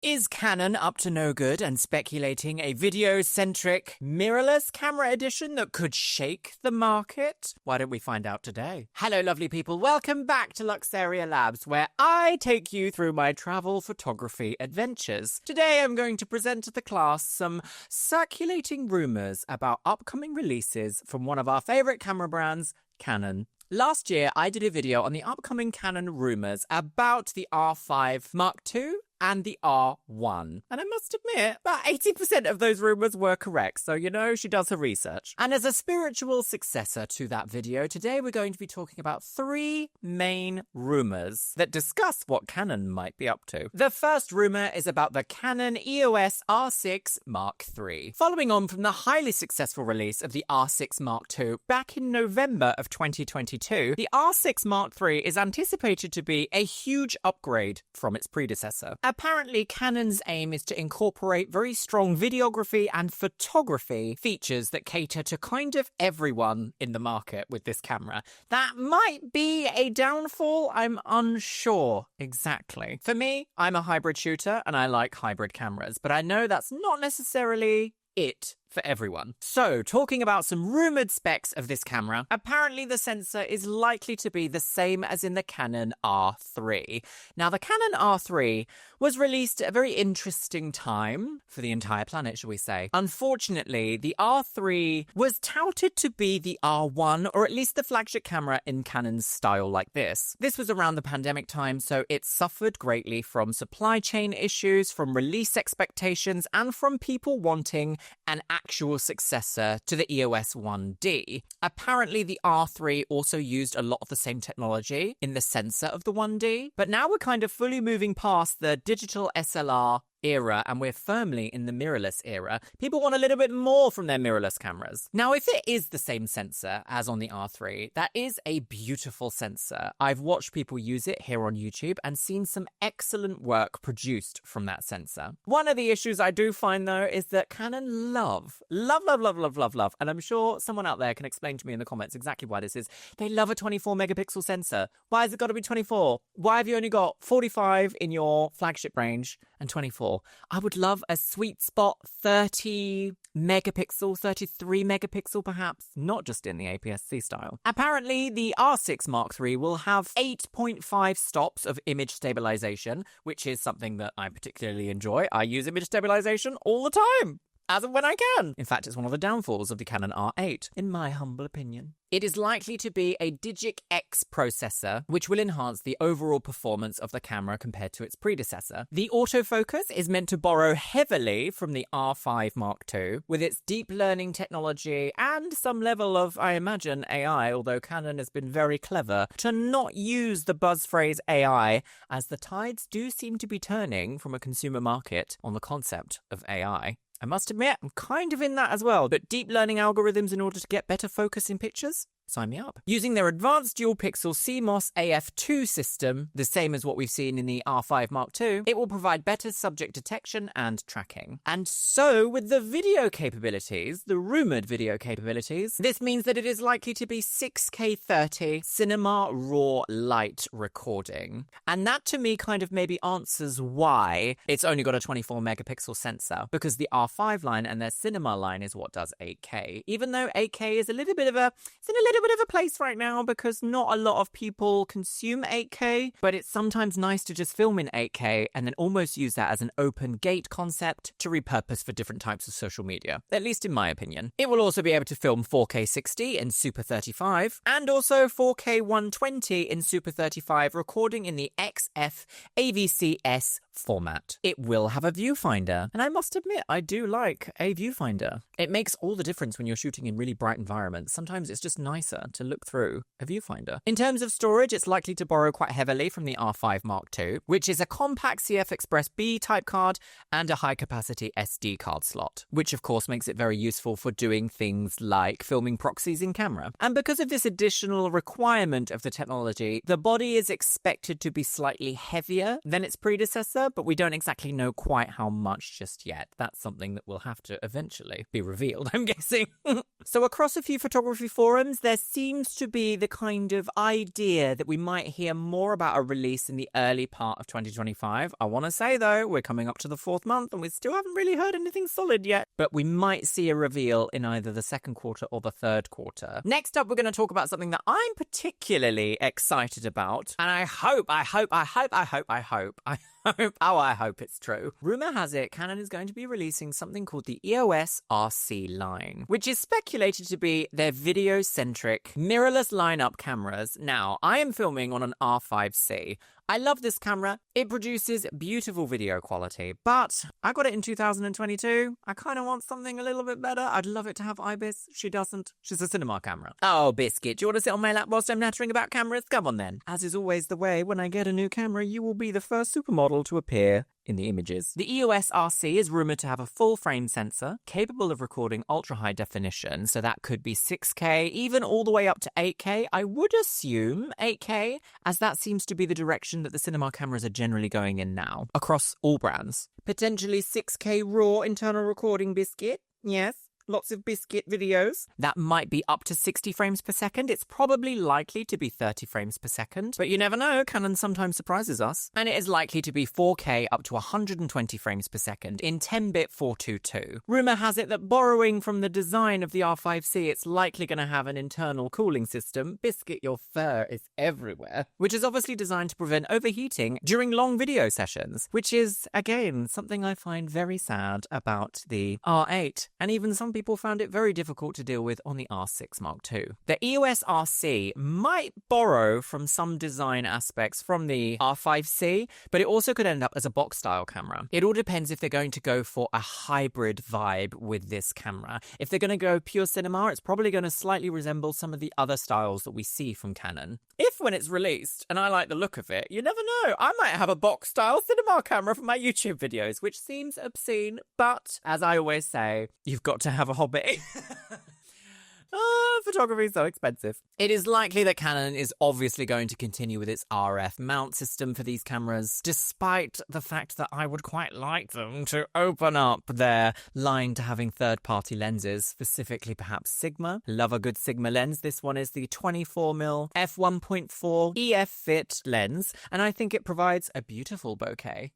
Is Canon up to no good and speculating a video-centric, mirrorless camera edition that could shake the market? Why don't we find out today? Hello, lovely people. Welcome back to Luxeria Labs, where I take you through my travel photography adventures. Today, I'm going to present to the class some circulating rumors about upcoming releases from one of our favorite camera brands, Canon. Last year, I did a video on the upcoming Canon Rumours about the R5 Mark II and the R1. And I must admit, about 80% of those rumours were correct. So, she does her research. And as a spiritual successor to that video, today we're going to be talking about three main rumours that discuss what Canon might be up to. The first rumour is about the Canon EOS R6 Mark III. Following on from the highly successful release of the R6 Mark II back in November of 2022, the R6 Mark III is anticipated to be a huge upgrade from its predecessor. Apparently, Canon's aim is to incorporate very strong videography and photography features that cater to kind of everyone in the market with this camera. That might be a downfall. I'm unsure exactly. For me, I'm a hybrid shooter and I like hybrid cameras, but I know that's not necessarily it for everyone. So, talking about some rumoured specs of this camera, apparently the sensor is likely to be the same as in the Canon R3. Now, the Canon R3 was released at a very interesting time for the entire planet, shall we say. Unfortunately, the R3 was touted to be the R1, or at least the flagship camera in Canon's style like this. This was around the pandemic time, so it suffered greatly from supply chain issues, from release expectations, and from people wanting an actual successor to the EOS 1D. Apparently, the R3 also used a lot of the same technology in the sensor of the 1D, but now we're kind of fully moving past the digital SLR era and we're firmly in the mirrorless era. People want a little bit more from their mirrorless cameras. Now, if it is the same sensor as on the R3, that is a beautiful sensor. I've watched people use it here on YouTube and seen some excellent work produced from that sensor. One of the issues I do find though is that Canon love, and I'm sure someone out there can explain to me in the comments exactly why this is. They love a 24 megapixel sensor. Why has it got to be 24? Why have you only got 45 in your flagship range and 24? I would love a sweet spot 30 megapixel, 33 megapixel perhaps, not just in the APS-C style. Apparently, the R6 Mark III will have 8.5 stops of image stabilization, which is something that I particularly enjoy. I use image stabilization all the time, as and when I can. In fact, it's one of the downfalls of the Canon R8, in my humble opinion. It is likely to be a Digic X processor, which will enhance the overall performance of the camera compared to its predecessor. The autofocus is meant to borrow heavily from the R5 Mark II, with its deep learning technology and some level of, I imagine, AI, although Canon has been very clever to not use the buzz phrase AI, as the tides do seem to be turning from a consumer market on the concept of AI. I must admit, I'm kind of in that as well, but deep learning algorithms in order to get better focus in pictures? Sign me up. Using their advanced dual-pixel CMOS AF2 system, the same as what we've seen in the R5 Mark II, it will provide better subject detection and tracking. And so, with the video capabilities, the rumoured video capabilities, this means that it is likely to be 6K 30 cinema raw light recording. And that to me kind of maybe answers why it's only got a 24 megapixel sensor, because the R5 line and their cinema line is what does 8K. Even though 8K is it's in a little bit of a place right now because not a lot of people consume 8K, but it's sometimes nice to just film in 8K and then almost use that as an open gate concept to repurpose for different types of social media, at least in my opinion. It will also be able to film 4K 60 in Super 35 and also 4K 120 in Super 35, recording in the XF AVC-S format. It will have a viewfinder, and I must admit, I do like a viewfinder. It makes all the difference when you're shooting in really bright environments. Sometimes it's just nicer to look through a viewfinder. In terms of storage, it's likely to borrow quite heavily from the R5 Mark II, which is a compact CF Express B type card and a high-capacity SD card slot, which of course makes it very useful for doing things like filming proxies in camera. And because of this additional requirement of the technology, the body is expected to be slightly heavier than its predecessor, but we don't exactly know quite how much just yet. That's something that will have to eventually be revealed, I'm guessing. So across a few photography forums, there seems to be the kind of idea that we might hear more about a release in the early part of 2025. I want to say, though, we're coming up to the 4th month and we still haven't really heard anything solid yet. But we might see a reveal in either the 2nd quarter or the 3rd quarter. Next up, we're going to talk about something that I'm particularly excited about. And I hope it's true. Rumor has it Canon is going to be releasing something called the EOS RC line, which is speculated to be their video-centric, mirrorless lineup cameras. Now, I am filming on an R5C. I love this camera. It produces beautiful video quality, but I got it in 2022. I kind of want something a little bit better. I'd love it to have IBIS. She doesn't. She's a cinema camera. Oh, Biscuit, do you want to sit on my lap whilst I'm nattering about cameras? Come on then. As is always the way, when I get a new camera, you will be the first supermodel to appear in the images. The EOS RC is rumoured to have a full frame sensor, capable of recording ultra-high definition, so that could be 6K, even all the way up to 8K. I would assume 8K, as that seems to be the direction that the cinema cameras are generally going in now, across all brands. Potentially 6K raw internal recording, Biscuit. Yes. Lots of Biscuit videos. That might be up to 60 frames per second. It's probably likely to be 30 frames per second. But you never know, Canon sometimes surprises us. And it is likely to be 4K up to 120 frames per second in 10-bit 422. Rumour has it that borrowing from the design of the R5C, it's likely going to have an internal cooling system. Biscuit, your fur is everywhere. Which is obviously designed to prevent overheating during long video sessions. Which is, again, something I find very sad about the R8. And even some people found it very difficult to deal with on the R6 Mark II. The EOS RC might borrow from some design aspects from the R5C, but it also could end up as a box-style camera. It all depends if they're going to go for a hybrid vibe with this camera. If they're going to go pure cinema, it's probably going to slightly resemble some of the other styles that we see from Canon. If when it's released, and I like the look of it, you never know, I might have a box-style cinema camera for my YouTube videos, which seems obscene, but as I always say, you've got to have a hobby. Photography is so expensive. It is likely that Canon is obviously going to continue with its RF mount system for these cameras, despite the fact that I would quite like them to open up their line to having third-party lenses, specifically perhaps Sigma. Love a good Sigma lens. This one is the 24mm f1.4 EF Fit lens, and I think it provides a beautiful bokeh.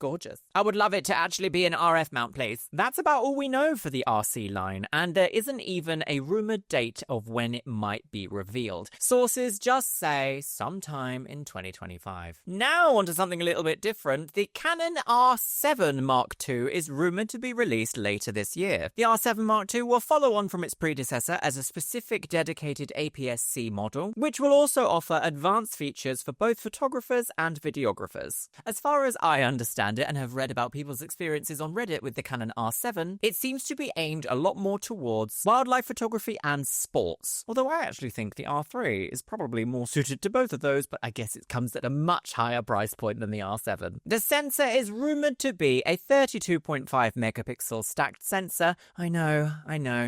Gorgeous. I would love it to actually be an RF mount, please. That's about all we know for the RC line, and there isn't even a rumoured date of when it might be revealed. Sources just say sometime in 2025. Now onto something a little bit different. The Canon R7 Mark II is rumoured to be released later this year. The R7 Mark II will follow on from its predecessor as a specific dedicated APS-C model, which will also offer advanced features for both photographers and videographers. As far as I understand it and have read about people's experiences on Reddit with the Canon R7, it seems to be aimed a lot more towards wildlife photography and sports. Although I actually think the R3 is probably more suited to both of those, but I guess it comes at a much higher price point than the R7. The sensor is rumoured to be a 32.5 megapixel stacked sensor. I know,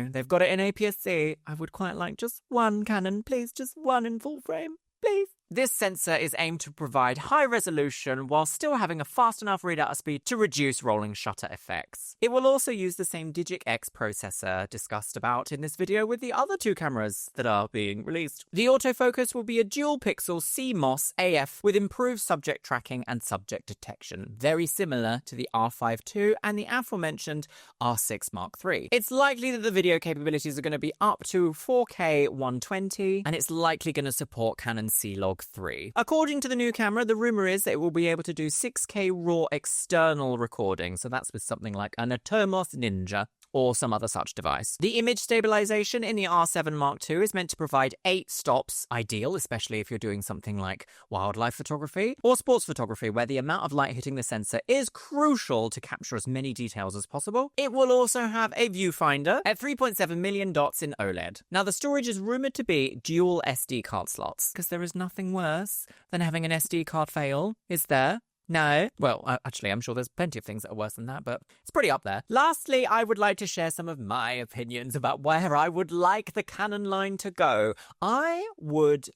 they've got it in APS-C. I would quite like just one Canon, please, just one in full frame, please. This sensor is aimed to provide high resolution while still having a fast enough readout speed to reduce rolling shutter effects. It will also use the same Digic X processor discussed about in this video with the other two cameras that are being released. The autofocus will be a dual pixel CMOS AF with improved subject tracking and subject detection, very similar to the R5 II and the aforementioned R6 Mark III. It's likely that the video capabilities are going to be up to 4K 120, and it's likely going to support Canon C-Log 3. According to the new camera, the rumor is that it will be able to do 6K raw external recording, so that's with something like an Atomos Ninja or some other such device. The image stabilization in the R7 Mark II is meant to provide 8 stops, ideal, especially if you're doing something like wildlife photography or sports photography, where the amount of light hitting the sensor is crucial to capture as many details as possible. It will also have a viewfinder at 3.7 million dots in OLED. Now, the storage is rumored to be dual SD card slots, because there is nothing worse than having an SD card fail, is there? No. Well, actually, I'm sure there's plenty of things that are worse than that, but it's pretty up there. Lastly, I would like to share some of my opinions about where I would like the Canon line to go. I would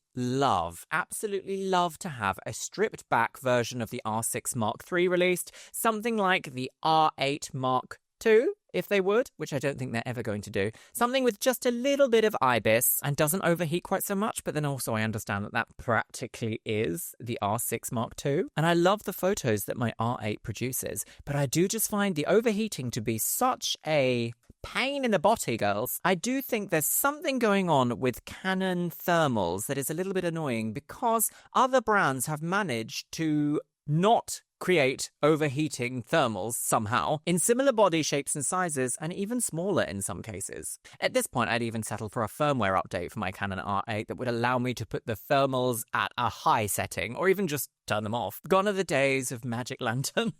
absolutely love to have a stripped back version of the R6 Mark III released, something like the R8 Mark II. if they would, which I don't think they're ever going to do. Something with just a little bit of IBIS and doesn't overheat quite so much, but then also I understand that that practically is the R6 Mark II. And I love the photos that my R8 produces, but I do just find the overheating to be such a pain in the body, girls. I do think there's something going on with Canon thermals that is a little bit annoying because other brands have managed to not create overheating thermals somehow in similar body shapes and sizes, and even smaller in some cases. At this point, I'd even settle for a firmware update for my Canon R8 that would allow me to put the thermals at a high setting, or even just turn them off. Gone are the days of magic lantern.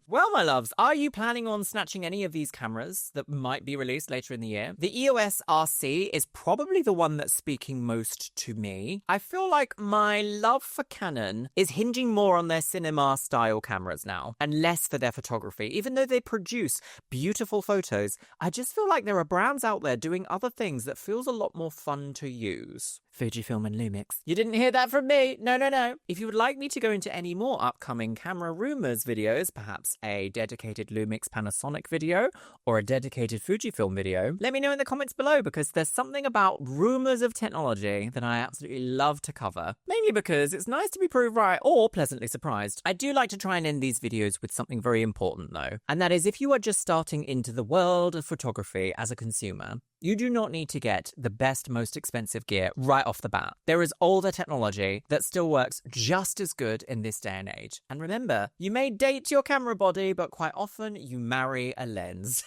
Well, my loves, are you planning on snatching any of these cameras that might be released later in the year? The EOS RC is probably the one that's speaking most to me. I feel like my love for Canon is hinging more on their cinema style cameras now, and less for their photography. Even though they produce beautiful photos, I just feel like there are brands out there doing other things that feels a lot more fun to use. Fujifilm and Lumix. You didn't hear that from me. No, no, no. If you would like me to go into any more upcoming camera rumors videos, perhaps a dedicated Lumix Panasonic video or a dedicated Fujifilm video, let me know in the comments below, because there's something about rumors of technology that I absolutely love to cover. Mainly because it's nice to be proved right or pleasantly surprised. I do like to try and end these videos with something very important though, and that is if you are just starting into the world of photography as a consumer, you do not need to get the best, most expensive gear right off the bat. There is older technology that still works just as good in this day and age. And remember, you may date your camera body, but quite often you marry a lens.